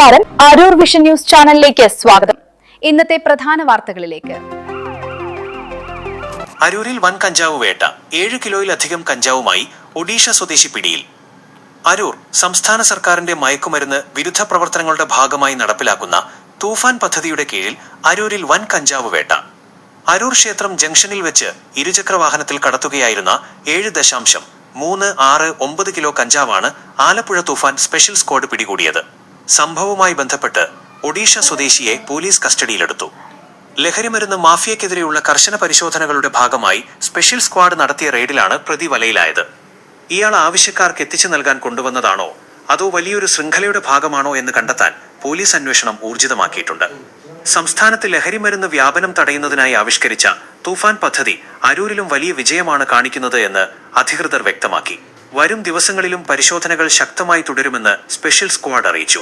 നമസ്കാരം, Aroor vision news ചാനലിലേക്ക് സ്വാഗതം. ഇന്നത്തെ പ്രധാന വാർത്തകളിലേക്ക്. അരൂരിൽ വൻ കഞ്ചാവ് വേട്ട. 7 കിലോയിലധികം കഞ്ചാവുമായി ഒഡീഷ സ്വദേശി പിടിയിൽ. അരൂർ സംസ്ഥാന സർക്കാരിന്റെ മയക്കുമരുന്ന് വിരുദ്ധ പ്രവർത്തനങ്ങളുടെ ഭാഗമായി നടപ്പിലാക്കുന്ന തൂഫാൻ പദ്ധതിയുടെ കീഴിൽ അരൂരിൽ വൻ കഞ്ചാവ് വേട്ട. അരൂർ ക്ഷേത്രം ജംഗ്ഷനിൽ വെച്ച് ഇരുചക്രവാഹനത്തിൽ കടത്തുകയായിരുന്ന 7.369 കിലോ കഞ്ചാവാണ് ആലപ്പുഴ തൂഫാൻ സ്പെഷ്യൽ സ്ക്വാഡ് പിടികൂടിയത്. സംഭവവുമായി ബന്ധപ്പെട്ട് ഒഡീഷ സ്വദേശിയെ പോലീസ് കസ്റ്റഡിയിലെടുത്തു. ലഹരിമരുന്ന് മാഫിയക്കെതിരെയുള്ള കർശന പരിശോധനകളുടെ ഭാഗമായി സ്പെഷ്യൽ സ്ക്വാഡ് നടത്തിയ റെയ്ഡിലാണ് പ്രതി വലയിലായത്. ഇയാൾ ആവശ്യക്കാർക്ക് എത്തിച്ചു നൽകാൻ കൊണ്ടുവന്നതാണോ അതോ വലിയൊരു ശൃംഖലയുടെ ഭാഗമാണോ എന്ന് കണ്ടെത്താൻ പോലീസ് അന്വേഷണം ഊർജിതമാക്കിയിട്ടുണ്ട്. സംസ്ഥാനത്ത് ലഹരിമരുന്ന് വ്യാപനം തടയുന്നതിനായി ആവിഷ്കരിച്ച തൂഫാൻ പദ്ധതി അരൂരിലും വലിയ വിജയമാണ് കാണിക്കുന്നത് എന്ന് അധികൃതർ വ്യക്തമാക്കി. വരും ദിവസങ്ങളിലും പരിശോധനകൾ ശക്തമായി തുടരുമെന്ന് സ്പെഷ്യൽ സ്ക്വാഡ് അറിയിച്ചു.